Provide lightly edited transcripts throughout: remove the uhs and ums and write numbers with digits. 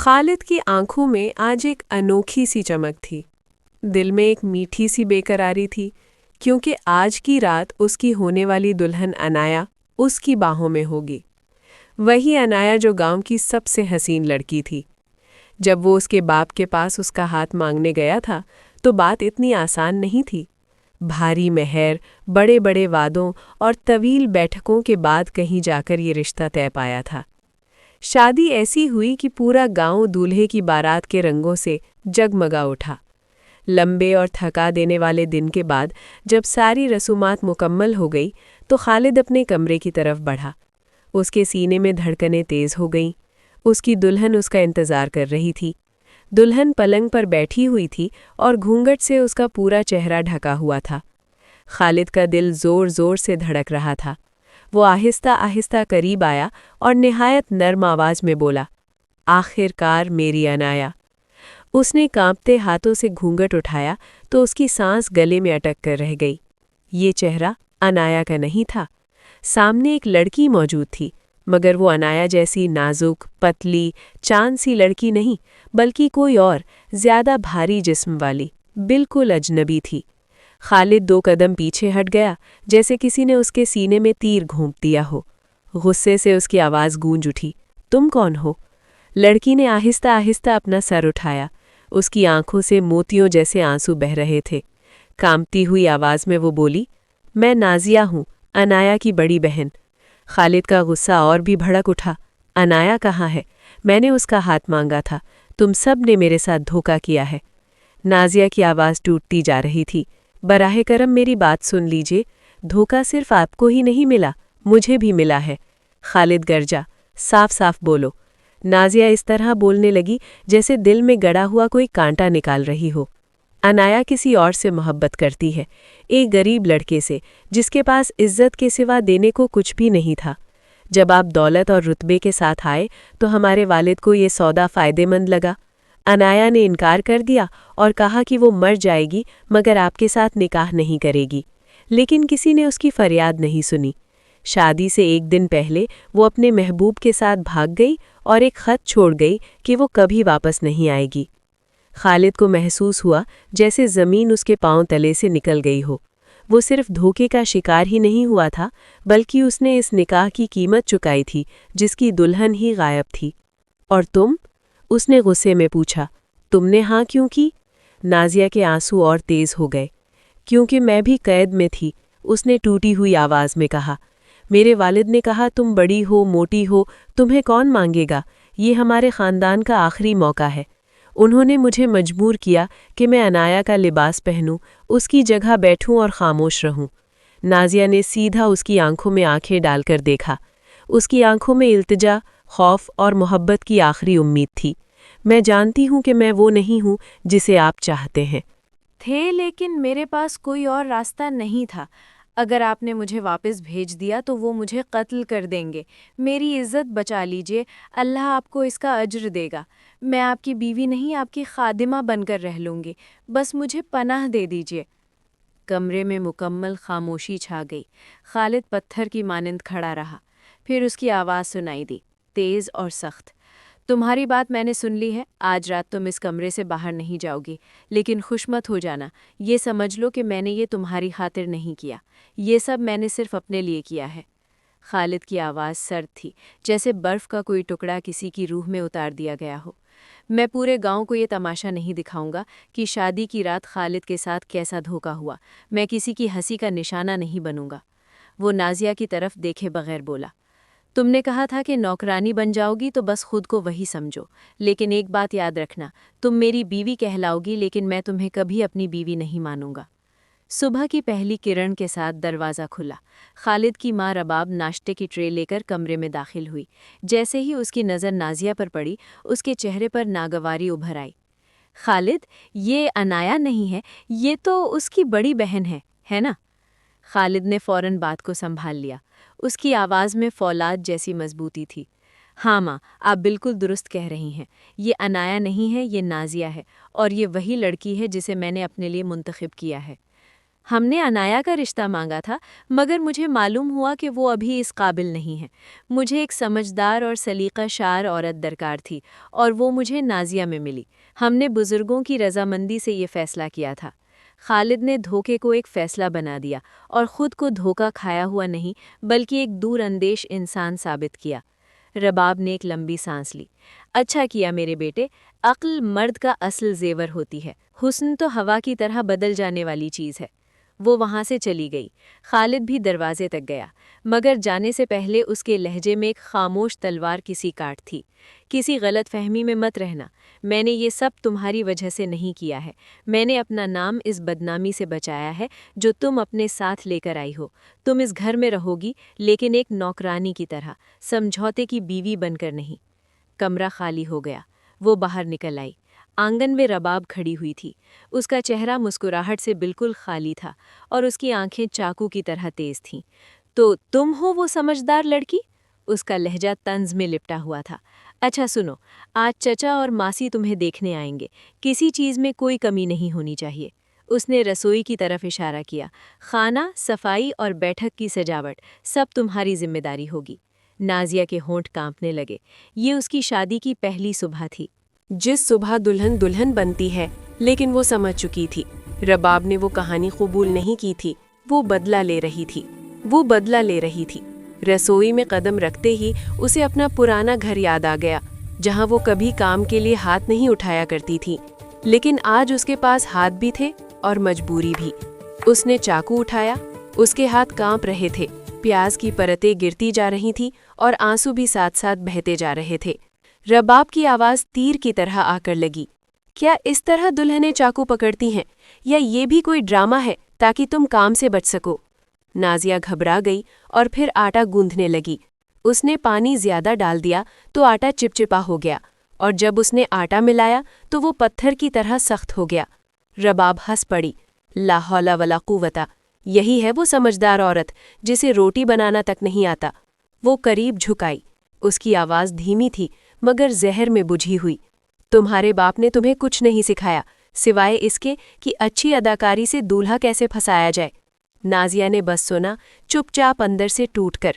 خالد کی آنکھوں میں آج ایک انوکھی سی چمک تھی۔ دل میں ایک میٹھی سی بے قراری تھی، کیونکہ آج کی رات اس کی ہونے والی دلہن عنایا اس کی باہوں میں ہوگی۔ وہی عنایا جو گاؤں کی سب سے حسین لڑکی تھی۔ جب وہ اس کے باپ کے پاس اس کا ہاتھ مانگنے گیا تھا تو بات اتنی آسان نہیں تھی۔ بھاری مہر، بڑے بڑے وعدوں اور طویل بیٹھکوں کے بعد کہیں جا کر یہ رشتہ طے پایا تھا۔ شادی ایسی ہوئی کہ پورا گاؤں دولہے کی بارات کے رنگوں سے جگمگا اٹھا۔ لمبے اور تھکا دینے والے دن کے بعد جب ساری رسومات مکمل ہو گئی تو خالد اپنے کمرے کی طرف بڑھا۔ اس کے سینے میں دھڑکنیں تیز ہو گئیں۔ اس کی دلہن اس کا انتظار کر رہی تھی۔ دلہن پلنگ پر بیٹھی ہوئی تھی اور گھونگھٹ سے اس کا پورا چہرہ ڈھکا ہوا تھا۔ خالد کا دل زور زور سے دھڑک رہا تھا۔ وہ آہستہ آہستہ قریب آیا اور نہایت نرم آواز میں بولا، آخر کار میری عنایا۔ اس نے کانپتے ہاتھوں سے گھونگھٹ اٹھایا تو اس کی سانس گلے میں اٹک کر رہ گئی۔ یہ چہرہ عنایا کا نہیں تھا۔ سامنے ایک لڑکی موجود تھی، مگر وہ عنایا جیسی نازک، پتلی، چاند سی لڑکی نہیں، بلکہ کوئی اور، زیادہ بھاری جسم والی، بالکل اجنبی تھی۔ خالد 2 قدم پیچھے ہٹ گیا، جیسے کسی نے اس کے سینے میں تیر گھونپ دیا ہو۔ غصے سے اس کی آواز گونج اٹھی، تم کون ہو؟ لڑکی نے آہستہ آہستہ اپنا سر اٹھایا۔ اس کی آنکھوں سے موتیوں جیسے آنسو بہہ رہے تھے۔ کانپتی ہوئی آواز میں وہ بولی، میں نازیہ ہوں، عنایا کی بڑی بہن۔ خالد کا غصہ اور بھی بھڑک اٹھا، عنایا کہاں ہے؟ میں نے اس کا ہاتھ مانگا تھا، تم سب نے میرے ساتھ دھوکہ کیا ہے۔ نازیہ کی آواز ٹوٹتی جا رہی تھی، براہ کرم میری بات سن لیجئے، دھوکہ صرف آپ کو ہی نہیں ملا، مجھے بھی ملا ہے۔ خالد گرجا، صاف صاف بولو۔ نازیہ اس طرح بولنے لگی جیسے دل میں گڑا ہوا کوئی کانٹا نکال رہی ہو۔ عنایا کسی اور سے محبت کرتی ہے، ایک غریب لڑکے سے، جس کے پاس عزت کے سوا دینے کو کچھ بھی نہیں تھا۔ جب آپ دولت اور رتبے کے ساتھ آئے تو ہمارے والد کو یہ سودا فائدے مند لگا۔ عنایا نے انکار کر دیا اور کہا کہ وہ مر جائے گی مگر آپ کے ساتھ نکاح نہیں کرے گی، لیکن کسی نے اس کی فریاد نہیں سنی۔ شادی سے 1 دن پہلے وہ اپنے محبوب کے ساتھ بھاگ گئی اور ایک خط چھوڑ گئی کہ وہ کبھی واپس نہیں آئے گی۔ خالد کو محسوس ہوا جیسے زمین اس کے پاؤں تلے سے نکل گئی ہو۔ وہ صرف دھوکے کا شکار ہی نہیں ہوا تھا، بلکہ اس نے اس نکاح کی قیمت چکائی تھی جس کی دلہن ہی غائب تھی۔ اور تم؟ اس نے غصے میں پوچھا، تم نے ہاں کیوں کی؟ نازیہ کے آنسو اور تیز ہو گئے۔ کیونکہ میں بھی قید میں تھی، اس نے ٹوٹی ہوئی آواز میں کہا۔ میرے والد نے کہا تم بڑی ہو، موٹی ہو، تمہیں کون مانگے گا، یہ ہمارے خاندان کا آخری موقع ہے۔ انہوں نے مجھے مجبور کیا کہ میں عنایا کا لباس پہنوں، اس کی جگہ بیٹھوں اور خاموش رہوں۔ نازیہ نے سیدھا اس کی آنکھوں میں آنکھیں ڈال کر دیکھا۔ اس کی آنکھوں میں التجا، خوف اور محبت کی آخری امید تھی۔ میں جانتی ہوں کہ میں وہ نہیں ہوں جسے آپ چاہتے ہیں۔ لیکن میرے پاس کوئی اور راستہ نہیں تھا۔ اگر آپ نے مجھے واپس بھیج دیا تو وہ مجھے قتل کر دیں گے۔ میری عزت بچا لیجئے، اللہ آپ کو اس کا اجر دے گا۔ میں آپ کی بیوی نہیں، آپ کی خادمہ بن کر رہ لوں گی، بس مجھے پناہ دے دیجئے۔ کمرے میں مکمل خاموشی چھا گئی۔ خالد پتھر کی مانند کھڑا رہا۔ پھر اس کی آواز سنائی دی، تیز اور سخت، تمہاری بات میں نے سن لی ہے، آج رات تم اس کمرے سے باہر نہیں جاؤ گی، لیکن خوش مت ہو جانا، یہ سمجھ لو کہ میں نے یہ تمہاری خاطر نہیں کیا، یہ سب میں نے صرف اپنے لیے کیا ہے۔ خالد کی آواز سرد تھی، جیسے برف کا کوئی ٹکڑا کسی کی روح میں اتار دیا گیا ہو۔ میں پورے گاؤں کو یہ تماشا نہیں دکھاؤں گا کہ شادی کی رات خالد کے ساتھ کیسا دھوکا ہوا، میں کسی کی ہنسی کا نشانہ نہیں بنوں گا۔ وہ نازیہ کی طرف دیکھے بغیر بولا، تم نے کہا تھا کہ نوکرانی بن جاؤ گی تو بس خود کو وہی سمجھو، لیکن ایک بات یاد رکھنا، تم میری بیوی کہلاؤ گی لیکن میں تمہیں کبھی اپنی بیوی نہیں مانوں گا۔ صبح کی پہلی کرن کے ساتھ دروازہ کھلا۔ خالد کی ماں رباب ناشتے کی ٹرے لے کر کمرے میں داخل ہوئی۔ جیسے ہی اس کی نظر نازیہ پر پڑی، اس کے چہرے پر ناگواری ابھر آئی۔ خالد، یہ عنایا نہیں ہے، یہ تو اس کی بڑی بہن ہے نا؟ خالد نے فوراً بات کو سنبھال لیا۔ اس کی آواز میں فولاد جیسی مضبوطی تھی۔ ہاں ماں، آپ بالکل درست کہہ رہی ہیں، یہ عنایا نہیں ہے، یہ نازیہ ہے، اور یہ وہی لڑکی ہے جسے میں نے اپنے لیے منتخب کیا ہے۔ ہم نے عنایا کا رشتہ مانگا تھا، مگر مجھے معلوم ہوا کہ وہ ابھی اس قابل نہیں ہے۔ مجھے ایک سمجھدار اور سلیقہ شار عورت درکار تھی، اور وہ مجھے نازیہ میں ملی۔ ہم نے بزرگوں کی رضامندی سے یہ فیصلہ کیا تھا۔ خالد نے دھوکے کو ایک فیصلہ بنا دیا اور خود کو دھوکہ کھایا ہوا نہیں بلکہ ایک دور اندیش انسان ثابت کیا۔ رباب نے ایک لمبی سانس لی۔ اچھا کیا میرے بیٹے، عقل مرد کا اصل زیور ہوتی ہے، حسن تو ہوا کی طرح بدل جانے والی چیز ہے۔ وہ وہاں سے چلی گئی۔ خالد بھی دروازے تک گیا، مگر جانے سے پہلے اس کے لہجے میں ایک خاموش تلوار کسی کاٹ تھی۔ کسی غلط فہمی میں مت رہنا، میں نے یہ سب تمہاری وجہ سے نہیں کیا ہے۔ میں نے اپنا نام اس بدنامی سے بچایا ہے جو تم اپنے ساتھ لے کر آئی ہو۔ تم اس گھر میں رہو گی، لیکن ایک نوکرانی کی طرح، سمجھوتے کی بیوی بن کر نہیں۔ کمرہ خالی ہو گیا۔ وہ باہر نکل آئی۔ آنگن میں رباب کھڑی ہوئی تھی۔ اس کا چہرہ مسکراہٹ سے بالکل خالی تھا اور اس کی آنکھیں چاقو کی طرح تیز تھیں۔ تو تم ہو وہ سمجھدار لڑکی؟ اس کا لہجہ طنز میں لپٹا ہوا تھا۔ اچھا سنو، آج چچا اور ماسی تمہیں دیکھنے آئیں گے۔ کسی چیز میں کوئی کمی نہیں ہونی چاہیے۔ اس نے رسوئی کی طرف اشارہ کیا۔ کھانا، صفائی اور بیٹھک کی سجاوٹ سب تمہاری ذمہ داری ہوگی۔ نازیہ کے ہونٹ کانپنے لگے۔ یہ اس کی شادی کی پہلی صبح تھی۔ جس صبح دلہن دلہن بنتی ہے، لیکن وہ سمجھ چکی تھی۔ رباب نے وہ کہانی قبول نہیں کی تھی، وہ بدلہ لے رہی تھی۔ رسوئی میں قدم رکھتے ہی اسے اپنا پرانا گھر یاد آ گیا، جہاں وہ کبھی کام کے لیے ہاتھ نہیں اٹھایا کرتی تھی، لیکن آج اس کے پاس ہاتھ بھی تھے اور مجبوری بھی۔ اس نے چاقو اٹھایا، اس کے ہاتھ کانپ رہے تھے، پیاز کی پرتیں گرتی جا رہی تھیں اور آنسو بھی ساتھ ساتھ بہتے جا رہے تھے۔ رباب کی آواز تیر کی طرح آ کر لگی۔ کیا اس طرح دلہنیں چاقو پکڑتی ہیں، یا یہ بھی کوئی ڈرامہ ہے تاکہ تم کام سے بچ سکو؟ نازیہ گھبرا گئی اور پھر آٹا گوندھنے لگی۔ اس نے پانی زیادہ ڈال دیا تو آٹا چپچپا ہو گیا، اور جب اس نے آٹا ملایا تو وہ پتھر کی طرح سخت ہو گیا۔ رباب ہنس پڑی۔ لا حول ولا قوت، یہی ہے وہ سمجھدار عورت جسے روٹی بنانا تک نہیں آتا۔ وہ قریب جھکائی۔ اس کی آواز دھیمی تھی مگر زہر میں بجھی ہوئی۔ تمہارے باپ نے تمہیں کچھ نہیں سکھایا سوائے اس کے کہ اچھی اداکاری سے دولہا کیسے پھنسایا جائے۔ نازیہ نے بس سنا، چپ چاپ اندر سے ٹوٹ کر،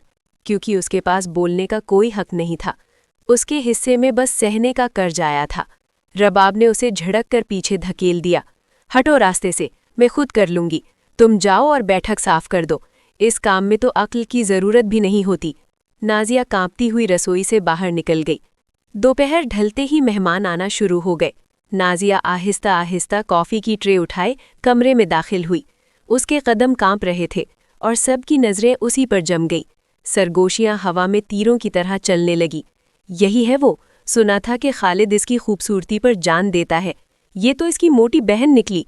کیونکہ اس کے پاس بولنے کا کوئی حق نہیں تھا۔ اس کے حصے میں بس سہنے کا قرض آیا تھا۔ رباب نے اسے جھڑک کر پیچھے دھکیل دیا۔ ہٹو راستے سے، میں خود کر لوں گی۔ تم جاؤ اور بیٹھک صاف کر دو۔ اس کام میں تو عقل کی ضرورت بھی نہیں ہوتی۔ نازیہ کانپتی ہوئی رسوئی سے باہر نکل گئی۔ دوپہر ڈھلتے ہی مہمان آنا شروع ہو گئے۔ نازیہ آہستہ آہستہ کافی کی ٹرے اٹھائے کمرے میں داخل ہوئی۔ اس کے قدم کانپ رہے تھے اور سب کی نظریں اسی پر جم گئی۔ سرگوشیاں ہوا میں تیروں کی طرح چلنے لگی۔ یہی ہے وہ، سنا تھا کہ خالد اس کی خوبصورتی پر جان دیتا ہے، یہ تو اس کی موٹی بہن نکلی۔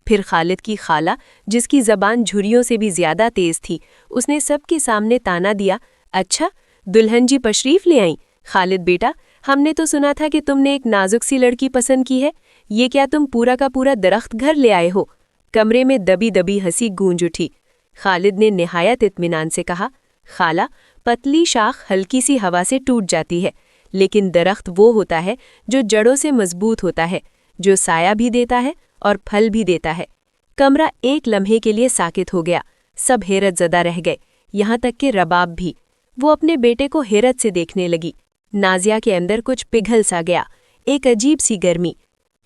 پھر خالد کی خالہ، جس کی زبان جھریوں سے بھی زیادہ تیز تھی، اس نے سب کے سامنے تانا دیا، اچھا دلہن جی تشریف لے آئیں۔ خالد بیٹا، ہم نے تو سنا تھا کہ تم نے ایک نازک سی لڑکی پسند کی ہے، یہ کیا تم پورا کا پورا درخت گھر لے آئے ہو؟ کمرے میں دبی دبی ہنسی گونج اٹھی۔ خالد نے نہایت اطمینان سے کہا، خالہ، پتلی شاخ ہلکی سی ہوا سے ٹوٹ جاتی ہے، لیکن درخت وہ ہوتا ہے جو جڑوں سے مضبوط ہوتا ہے، جو سایہ بھی دیتا ہے اور پھل بھی دیتا ہے۔ کمرہ ایک لمحے کے لیے ساکت ہو گیا۔ سب حیرت زدہ رہ گئے، یہاں تک کہ رباب بھی۔ وہ اپنے بیٹے کو حیرت سے دیکھنے لگی۔ نازیہ کے اندر کچھ پگھل سا گیا، ایک عجیب سی گرمی۔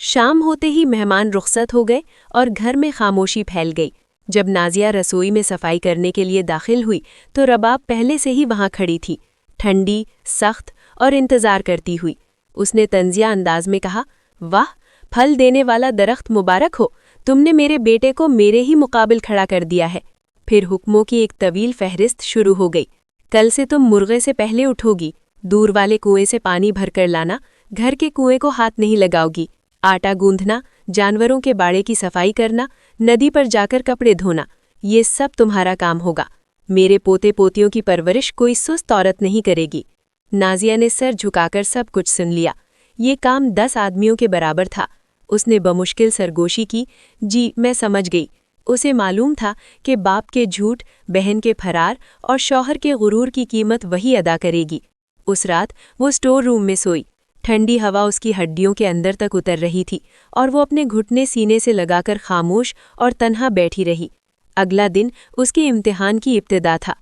شام ہوتے ہی مہمان رخصت ہو گئے اور گھر میں خاموشی پھیل گئی۔ جب نازیہ رسوئی میں صفائی کرنے کے لیے داخل ہوئی تو رباب پہلے سے ہی وہاں کھڑی تھی، ٹھنڈی، سخت اور انتظار کرتی ہوئی۔ اس نے طنزیہ انداز میں کہا، واہ، پھل دینے والا درخت مبارک ہو، تم نے میرے بیٹے کو میرے ہی مقابل کھڑا کر دیا ہے۔ پھر حکموں کی ایک طویل فہرست شروع ہو گئی۔ کل سے تم مرغے سے پہلے اٹھو گی، دور والے کنویں سے پانی بھر کر لانا، گھر کے کنویں کو ہاتھ نہیں لگاؤ گی، آٹا گوندھنا، جانوروں کے باڑے کی صفائی کرنا، ندی پر جا کر کپڑے دھونا، یہ سب تمہارا کام ہوگا۔ میرے پوتے پوتیوں کی پرورش کوئی سست عورت نہیں کرے گی۔ نازیہ نے سر جھکا کر سب کچھ سن لیا۔ یہ کام 10 آدمیوں کے برابر تھا۔ اس نے بمشکل سرگوشی کی، جی میں سمجھ گئی۔ اسے معلوم تھا کہ باپ کے جھوٹ، بہن کے فرار اور شوہر کے غرور کی قیمت وہی ادا کرے گی۔ اس رات وہ اسٹور روم میں سوئی۔ ٹھنڈی ہوا اس کی ہڈیوں کے اندر تک اتر رہی تھی اور وہ اپنے گھٹنے سینے سے لگا کر خاموش اور تنہا بیٹھی رہی۔ اگلا دن اس کے امتحان کی ابتدا تھا۔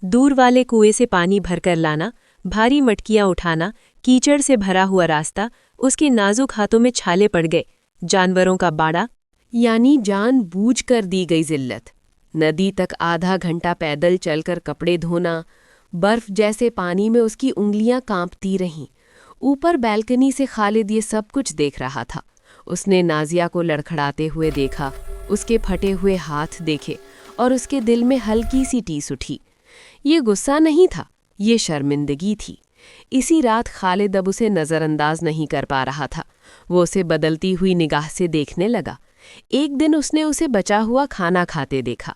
دور والے کنویں سے پانی بھر کر لانا، بھاری مٹکیاں اٹھانا، کیچڑ سے بھرا ہوا راستہ، اس کے نازک ہاتھوں میں چھالے پڑ گئے۔ جانوروں کا باڑا، یعنی جان بوجھ کر دی گئی ذلت۔ ندی تک آدھا گھنٹہ پیدل چل کر کپڑے دھونا، برف جیسے پانی میں اس کی انگلیاں کانپتی رہیں۔ اوپر بیلکنی سے خالد یہ سب کچھ دیکھ رہا تھا۔ اس نے نازیہ کو لڑکھڑاتے ہوئے دیکھا، اس کے پھٹے ہوئے ہاتھ دیکھے اور اس کے دل میں ہلکی سی ٹیس اٹھی۔ یہ غصہ نہیں تھا، یہ شرمندگی تھی۔ اسی رات خالد اب اسے نظر انداز نہیں کر پا رہا تھا۔ وہ اسے بدلتی ہوئی نگاہ سے دیکھنے لگا۔ ایک دن اس نے اسے بچا ہوا کھانا کھاتے دیکھا۔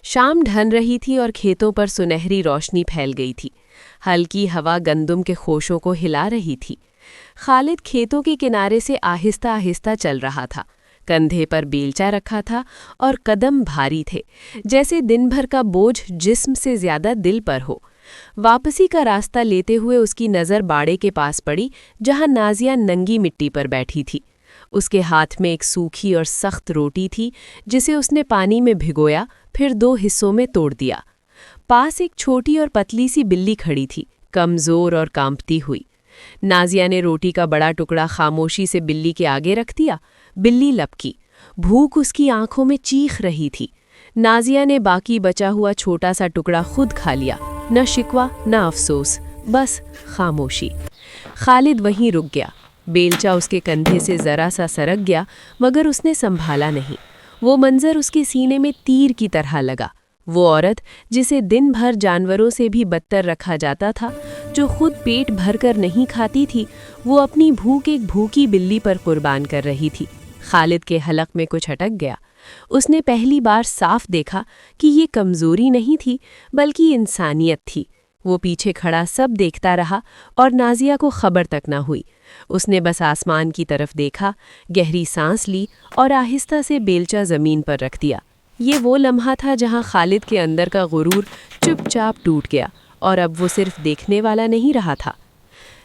شام ڈھل رہی تھی اور کھیتوں پر سنہری روشنی پھیل گئی تھی۔ ہلکی ہوا گندم کے خوشوں کو ہلا رہی تھی۔ خالد کھیتوں کے کنارے سے آہستہ آہستہ چل رہا تھا۔ کندھے پر بیلچا رکھا تھا اور قدم بھاری تھے، جیسے دن بھر کا بوجھ جسم سے زیادہ دل پر ہو۔ واپسی کا راستہ لیتے ہوئے اس کی نظر باڑے کے پاس پڑی، جہاں نازیہ ننگی مٹی پر بیٹھی تھی۔ اس کے ہاتھ میں ایک سوکھی اور سخت روٹی تھی، جسے اس نے پانی میں بھگویا، پھر 2 حصوں میں توڑ دیا۔ پاس ایک چھوٹی اور پتلی سی بلی کھڑی تھی، کمزور اور کانپتی ہوئی۔ نازیہ نے روٹی کا بڑا ٹکڑا خاموشی سے بلی کے آگے رکھ دیا۔ بلی لپکی، بھوک اس کی آنکھوں میں چیخ رہی تھی۔ نازیہ نے باقی بچا ہوا چھوٹا سا ٹکڑا خود کھا لیا، نہ شکوہ نہ افسوس، بس خاموشی۔ خالد وہیں رک گیا۔ بیلچا اس کے کندھے سے ذرا سا سرک گیا، مگر اس نے سنبھالا نہیں۔ وہ منظر اس کے سینے میں تیر کی طرح لگا۔ وہ عورت جسے دن بھر جانوروں سے بھی بدتر رکھا جاتا تھا، جو خود پیٹ بھر کر نہیں کھاتی تھی، وہ اپنی بھوک ایک بھوکی بلی پر قربان کر رہی تھی۔ خالد کے حلق میں کچھ اٹک گیا۔ اس نے پہلی بار صاف دیکھا کہ یہ کمزوری نہیں تھی، بلکہ انسانیت تھی۔ وہ پیچھے کھڑا سب دیکھتا رہا اور نازیہ کو خبر تک نہ ہوئی۔ اس نے بس آسمان کی طرف دیکھا، گہری سانس لی اور آہستہ سے بیلچا زمین پر رکھ دیا۔ یہ وہ لمحہ تھا جہاں خالد کے اندر کا غرور چپ چاپ ٹوٹ گیا، اور اب وہ صرف دیکھنے والا نہیں رہا تھا۔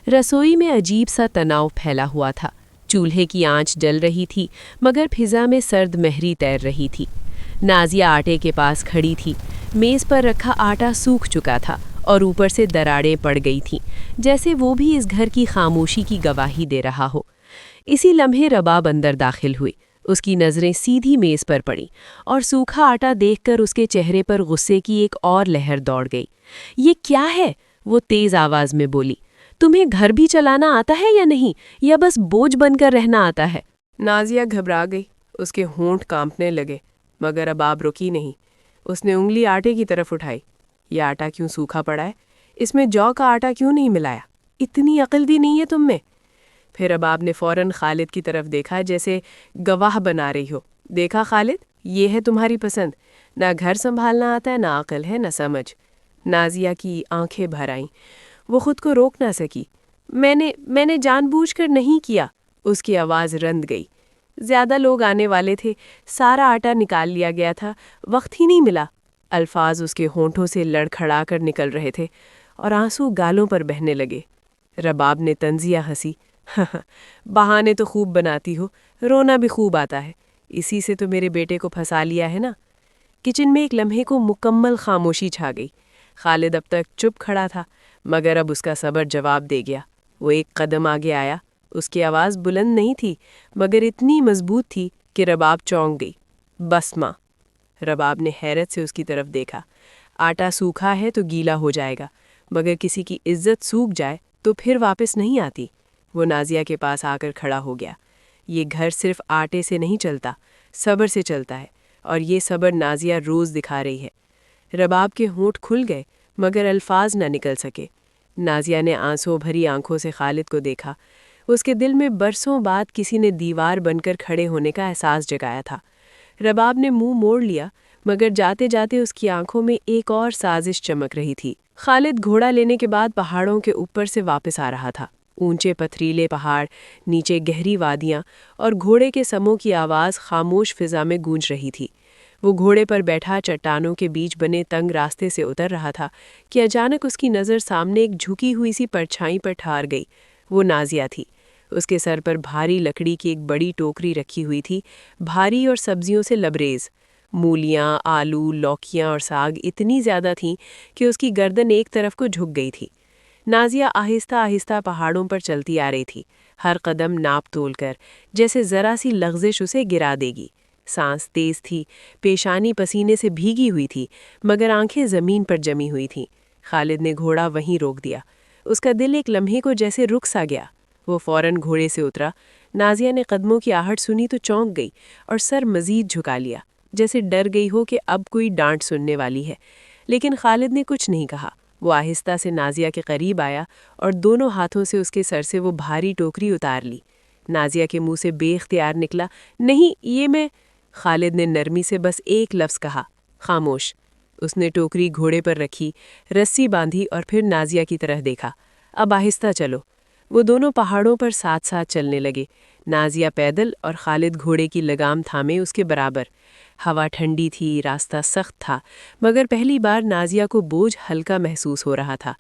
رسوئی میں عجیب سا تناؤ پھیلا ہوا تھا۔ چولہے کی آنچ جل رہی تھی، مگر فضا میں سرد مہری تیر رہی تھی۔ نازیہ آٹے کے پاس کھڑی تھی۔ میز پر رکھا آٹا سوکھ چکا تھا اور اوپر سے دراڑیں پڑ گئی تھیں، جیسے وہ بھی اس گھر کی خاموشی کی گواہی دے رہا ہو۔ اسی لمحے رباب اندر داخل ہوئی۔ اس کی نظریں سیدھی میز پر پڑیں اور سوکھا آٹا دیکھ کر اس کے چہرے پر غصے کی ایک اور لہر دوڑ گئی۔ یہ کیا ہے؟ وہ تیز آواز میں بولی۔ تمہیں گھر بھی چلانا آتا ہے یا نہیں، یا بس بوجھ بن کر رہنا آتا ہے؟ نازیہ گھبرا گئی۔ اس کے ہونٹ کانپنے لگے، مگر رباب رکی نہیں۔ اس نے انگلی آٹے کی طرف اٹھائی۔ یہ آٹا کیوں سوکھا پڑا ہے؟ اس میں جو کا آٹا کیوں نہیں ملایا؟ اتنی عقل بھی نہیں ہے تم میں؟ پھر رباب نے فوراً خالد کی طرف دیکھا، جیسے گواہ بنا رہی ہو۔ دیکھا خالد، یہ ہے تمہاری پسند، نہ گھر سنبھالنا آتا ہے، نہ عقل ہے، نہ سمجھ۔ نازیہ کی آنکھیں بھر آئیں۔ وہ خود کو روک نہ سکی۔ میں نے جان بوجھ کر نہیں کیا۔ اس کی آواز رند گئی۔ زیادہ لوگ آنے والے تھے، سارا آٹا نکال لیا گیا تھا، وقت ہی نہیں ملا۔ الفاظ اس کے ہونٹوں سے لڑکھڑا کر نکل رہے تھے اور آنسو گالوں پر بہنے لگے۔ رباب نے طنزیہ ہنسی۔ بہانے تو خوب بناتی ہو، رونا بھی خوب آتا ہے، اسی سے تو میرے بیٹے کو پھنسا لیا ہے نا۔ کچن میں ایک لمحے کو مکمل خاموشی چھا گئی۔ خالد اب تک چپ کھڑا تھا، مگر اب اس کا صبر جواب دے گیا۔ وہ ایک قدم آگے آیا۔ اس کی آواز بلند نہیں تھی، مگر اتنی مضبوط تھی کہ رباب چونک گئی۔ بس ماں۔ رباب نے حیرت سے اس کی طرف دیکھا۔ آٹا سوکھا ہے تو گیلا ہو جائے گا، مگر کسی کی عزت سوکھ جائے تو پھر واپس نہیں آتی۔ وہ نازیہ کے پاس آ کر کھڑا ہو گیا۔ یہ گھر صرف آٹے سے نہیں چلتا، صبر سے چلتا ہے، اور یہ صبر نازیہ روز دکھا رہی ہے۔ رباب کے ہونٹ کھل گئے، مگر الفاظ نہ نکل سکے۔ نازیہ نے آنسوں بھری آنکھوں سے خالد کو دیکھا۔ اس کے دل میں برسوں بعد کسی نے دیوار بن کر کھڑے ہونے کا احساس جگایا تھا۔ رباب نے منہ موڑ لیا، مگر جاتے جاتے اس کی آنکھوں میں ایک اور سازش چمک رہی تھی۔ خالد گھوڑا لینے کے بعد پہاڑوں کے اوپر سے واپس آ رہا تھا۔ اونچے پتھریلے پہاڑ، نیچے گہری وادیاں، اور گھوڑے کے سموں کی آواز خاموش فضا میں گونج رہی تھی۔ وہ گھوڑے پر بیٹھا چٹانوں کے بیچ بنے تنگ راستے سے اتر رہا تھا کہ اچانک اس کی نظر سامنے ایک جھکی ہوئی سی پرچھائی پر ٹھہر گئی۔ وہ نازیہ تھی۔ اس کے سر پر بھاری لکڑی کی ایک بڑی ٹوکری رکھی ہوئی تھی، بھاری اور سبزیوں سے لبریز۔ مولیاں، آلو، لوکیاں اور ساگ اتنی زیادہ تھیں کہ اس کی گردن ایک طرف کو جھک گئی تھی۔ نازیہ آہستہ آہستہ پہاڑوں پر چلتی آ رہی تھی، ہر قدم ناپ تول کر، جیسے ذرا سی لغزش اسے گرا دے گی۔ سانس تیز تھی، پیشانی پسینے سے بھیگی ہوئی تھی، مگر آنکھیں زمین پر جمی ہوئی تھیں۔ خالد نے گھوڑا وہیں روک دیا۔ اس کا دل ایک لمحے کو جیسے رک سا گیا۔ وہ فوراً گھوڑے سے اترا۔ نازیہ نے قدموں کی آہٹ سنی تو چونک گئی اور سر مزید جھکا لیا، جیسے ڈر گئی ہو کہ اب کوئی ڈانٹ سننے والی ہے۔ لیکن خالد نے کچھ نہیں کہا۔ وہ آہستہ سے نازیہ کے قریب آیا اور دونوں ہاتھوں سے اس کے سر سے وہ بھاری ٹوکری اتار لی۔ نازیہ کے منہ سے بے اختیار نکلا، نہیں یہ میں۔ خالد نے نرمی سے بس ایک لفظ کہا، خاموش۔ اس نے ٹوکری گھوڑے پر رکھی، رسی باندھی اور پھر نازیہ کی طرف دیکھا، اب آہستہ چلو۔ وہ دونوں پہاڑوں پر ساتھ ساتھ چلنے لگے، نازیہ پیدل اور خالد گھوڑے کی لگام تھامے اس کے برابر۔ ہوا ٹھنڈی تھی، راستہ سخت تھا، مگر پہلی بار نازیہ کو بوجھ ہلکا محسوس ہو رہا تھا۔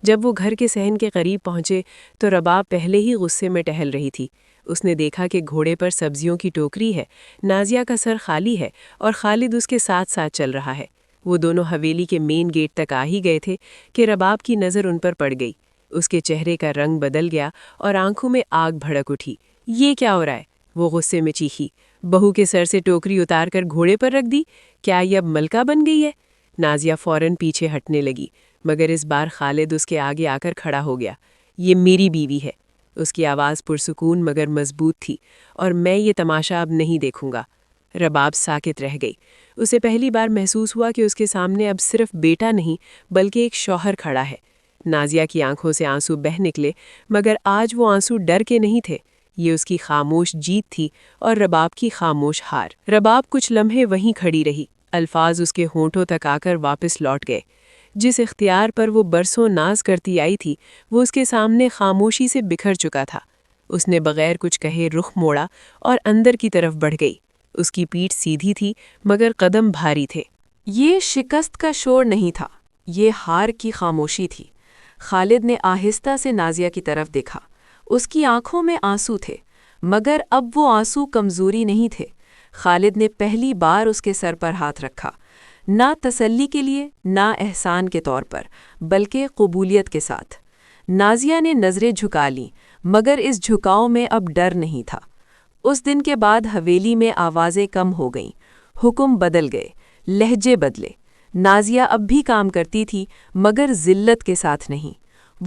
جب وہ گھر کے صحن کے قریب پہنچے تو رباب پہلے ہی غصے میں ٹہل رہی تھی۔ اس نے دیکھا کہ گھوڑے پر سبزیوں کی ٹوکری ہے، نازیہ کا سر خالی ہے اور خالد اس کے ساتھ ساتھ چل رہا ہے۔ وہ دونوں حویلی کے مین گیٹ تک آ ہی گئے تھے کہ رباب کی نظر ان پر پڑ گئی۔ اس کے چہرے کا رنگ بدل گیا اور آنکھوں میں آگ بھڑک اٹھی۔ یہ کیا ہو رہا ہے؟ وہ غصے میں چیخی۔ بہو کے سر سے ٹوکری اتار کر گھوڑے پر رکھ دی؟ کیا یہ اب ملکہ بن گئی ہے؟ نازیہ فوراً پیچھے ہٹنے لگی، مگر اس بار خالد اس کے آگے آ کر کھڑا ہو گیا۔ یہ میری بیوی ہے۔ اس کی آواز پرسکون مگر مضبوط تھی، اور میں یہ تماشا اب نہیں دیکھوں گا۔ رباب ساکت رہ گئی۔ اسے پہلی بار محسوس ہوا کہ اس کے سامنے اب صرف بیٹا نہیں بلکہ ایک شوہر کھڑا ہے۔ نازیہ کی آنکھوں سے آنسو بہہ نکلے، مگر آج وہ آنسو ڈر کے نہیں تھے، یہ اس کی خاموش جیت تھی اور رباب کی خاموش ہار۔ رباب کچھ لمحے وہیں کھڑی رہی، الفاظ اس کے ہونٹوں تک آ کر واپس لوٹ گئے۔ جس اختیار پر وہ برسوں ناز کرتی آئی تھی وہ اس کے سامنے خاموشی سے بکھر چکا تھا۔ اس نے بغیر کچھ کہے رخ موڑا اور اندر کی طرف بڑھ گئی۔ اس کی پیٹھ سیدھی تھی مگر قدم بھاری تھے۔ یہ شکست کا شور نہیں تھا، یہ ہار کی خاموشی تھی۔ خالد نے آہستہ سے نازیہ کی طرف دیکھا۔ اس کی آنکھوں میں آنسو تھے، مگر اب وہ آنسو کمزوری نہیں تھے۔ خالد نے پہلی بار اس کے سر پر ہاتھ رکھا، نہ تسلی کے لیے، نہ احسان کے طور پر، بلکہ قبولیت کے ساتھ۔ نازیہ نے نظریں جھکا لیں، مگر اس جھکاؤ میں اب ڈر نہیں تھا۔ اس دن کے بعد حویلی میں آوازیں کم ہو گئیں، حکم بدل گئے، لہجے بدلے۔ نازیہ اب بھی کام کرتی تھی، مگر ذلت کے ساتھ نہیں۔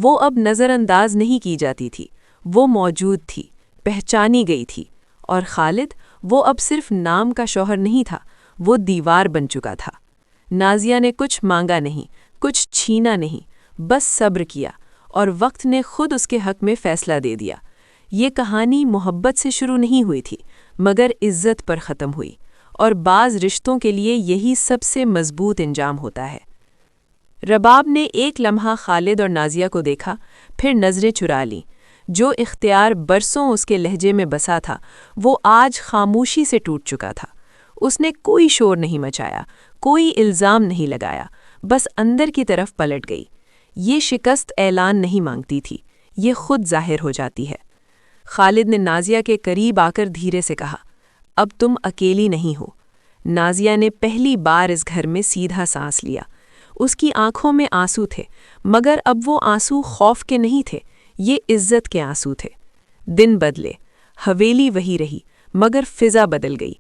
وہ اب نظر انداز نہیں کی جاتی تھی، وہ موجود تھی، پہچانی گئی تھی۔ اور خالد، وہ اب صرف نام کا شوہر نہیں تھا، وہ دیوار بن چکا تھا۔ نازیہ نے کچھ مانگا نہیں، کچھ چھینا نہیں، بس صبر کیا، اور وقت نے خود اس کے حق میں فیصلہ دے دیا۔ یہ کہانی محبت سے شروع نہیں ہوئی تھی، مگر عزت پر ختم ہوئی، اور بعض رشتوں کے لیے یہی سب سے مضبوط انجام ہوتا ہے۔ رباب نے ایک لمحہ خالد اور نازیہ کو دیکھا، پھر نظریں چرا لیں۔ جو اختیار برسوں اس کے لہجے میں بسا تھا، وہ آج خاموشی سے ٹوٹ چکا تھا۔ اس نے کوئی شور نہیں مچایا، کوئی الزام نہیں لگایا، بس اندر کی طرف پلٹ گئی۔ یہ شکست اعلان نہیں مانگتی تھی، یہ خود ظاہر ہو جاتی ہے۔ خالد نے نازیہ کے قریب آ کر دھیرے سے کہا، اب تم اکیلی نہیں ہو۔ نازیہ نے پہلی بار اس گھر میں سیدھا سانس لیا۔ اس کی آنکھوں میں آنسو تھے، مگر اب وہ آنسو خوف کے نہیں تھے، یہ عزت کے آنسو تھے۔ دن بدلے، حویلی وہی رہی، مگر فضا بدل گئی۔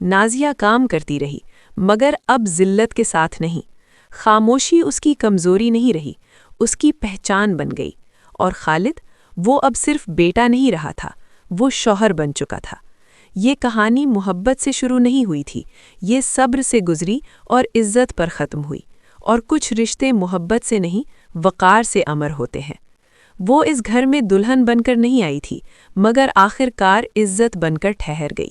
نازیہ کام کرتی رہی، مگر اب ذلت کے ساتھ نہیں۔ خاموشی اس کی کمزوری نہیں رہی، اس کی پہچان بن گئی۔ اور خالد، وہ اب صرف بیٹا نہیں رہا تھا، وہ شوہر بن چکا تھا۔ یہ کہانی محبت سے شروع نہیں ہوئی تھی، یہ صبر سے گزری اور عزت پر ختم ہوئی۔ اور کچھ رشتے محبت سے نہیں، وقار سے امر ہوتے ہیں۔ وہ اس گھر میں دلہن بن کر نہیں آئی تھی، مگر آخر کار عزت بن کر ٹھہر گئی۔